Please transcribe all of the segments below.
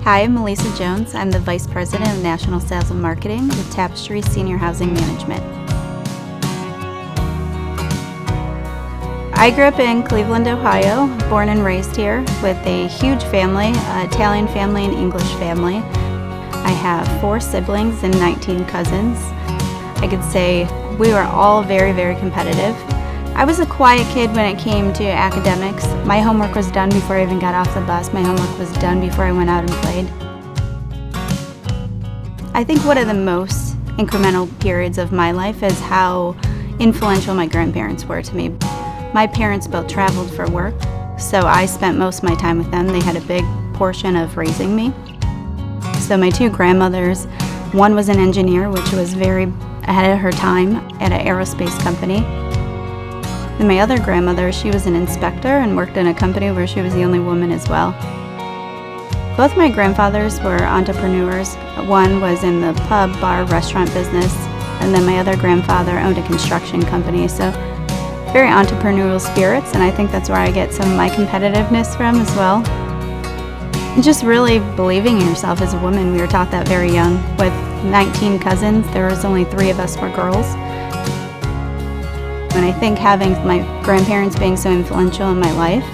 Hi, I'm Melisa Jones. I'm the Vice President of National Sales and Marketing with Tapestry Senior Housing Management. I grew up in Cleveland, Ohio, born and raised here with a huge family, an Italian family and English family. I have 4 siblings and 19 cousins. I could say we were all very, very competitive. I was a quiet kid when it came to academics. My homework was done before I even got off the bus. My homework was done before I went out and played. I think one of the most incremental periods of my life is how influential my grandparents were to me. My parents both traveled for work, so I spent most of my time with them. They had a big portion of raising me. So my 2 grandmothers, one was an engineer, which was very ahead of her time at an aerospace company. And my other grandmother, she was an inspector and worked in a company where she was the only woman as well. Both my grandfathers were entrepreneurs. One was in the pub, bar, restaurant business, and then my other grandfather owned a construction company. So very entrepreneurial spirits, and I think that's where I get some of my competitiveness from as well. And just really believing in yourself as a woman. We were taught that very young. With 19 cousins, there was only 3 of us were girls. And I think having my grandparents being so influential in my life,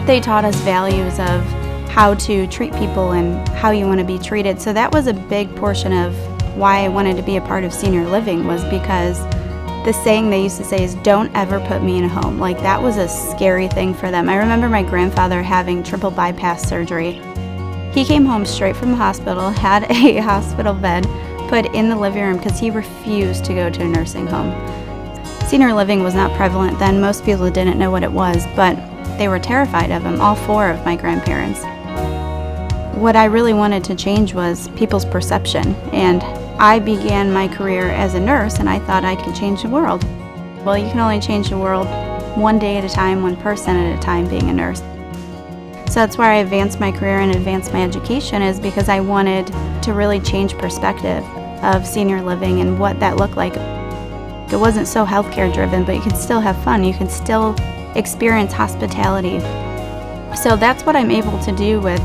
they taught us values of how to treat people and how you want to be treated. So that was a big portion of why I wanted to be a part of senior living, was because the saying they used to say is, "Don't ever put me in a home." Like, that was a scary thing for them. I remember my grandfather having triple bypass surgery. He came home straight from the hospital, had a hospital bed put in the living room because he refused to go to a nursing home. Senior living was not prevalent then. Most people didn't know what it was, but they were terrified of him, all 4 of my grandparents. What I really wanted to change was people's perception, and I began my career as a nurse, and I thought I could change the world. Well, you can only change the world one day at a time, one person at a time, being a nurse. So that's why I advanced my career and advanced my education, is because I wanted to really change perspective of senior living and what that looked like. It wasn't so healthcare driven, but you can still have fun. You can still experience hospitality. So that's what I'm able to do with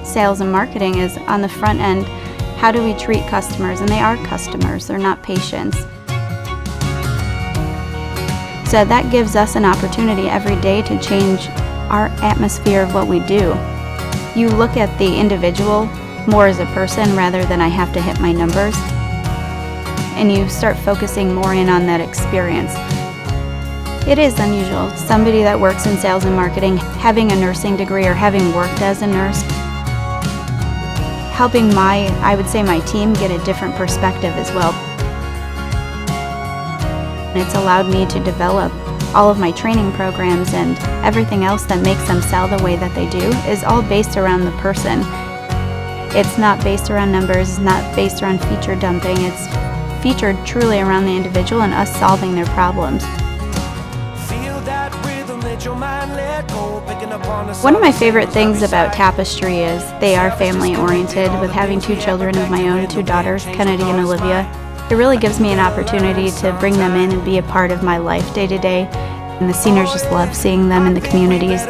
sales and marketing, is on the front end, how do we treat customers? And they are customers, they're not patients. So that gives us an opportunity every day to change our atmosphere of what we do. You look at the individual more as a person rather than I have to hit my numbers. And you start focusing more in on that experience. It is unusual. Somebody that works in sales and marketing, having a nursing degree or having worked as a nurse, helping I would say my team get a different perspective as well. And it's allowed me to develop all of my training programs, and everything else that makes them sell the way that they do is all based around the person. It's not based around numbers, it's not based around feature dumping, it's featured truly around the individual and us solving their problems. One of my favorite things about Tapestry is they are family oriented. With having 2 children of my own, 2 daughters, Kennedy and Olivia, it really gives me an opportunity to bring them in and be a part of my life day to day. And the seniors just love seeing them in the communities.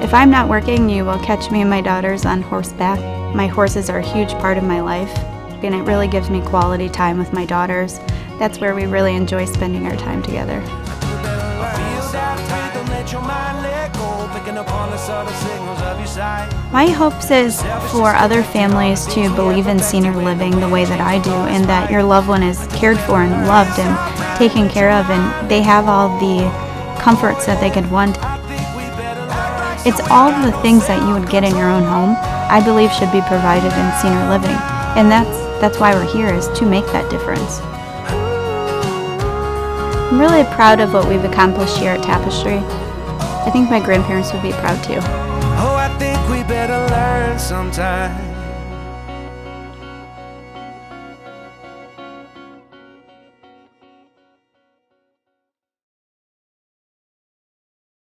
If I'm not working, you will catch me and my daughters on horseback. My horses are a huge part of my life, and it really gives me quality time with my daughters. That's where we really enjoy spending our time together. My hopes is for other families to believe in senior living the way that I do, and that your loved one is cared for and loved and taken care of, and they have all the comforts that they could want. It's all the things that you would get in your own home, I believe, should be provided in senior living. And that's why we're here, is to make that difference. I'm really proud of what we've accomplished here at Tapestry. I think my grandparents would be proud too. Oh, I think we better learn sometime.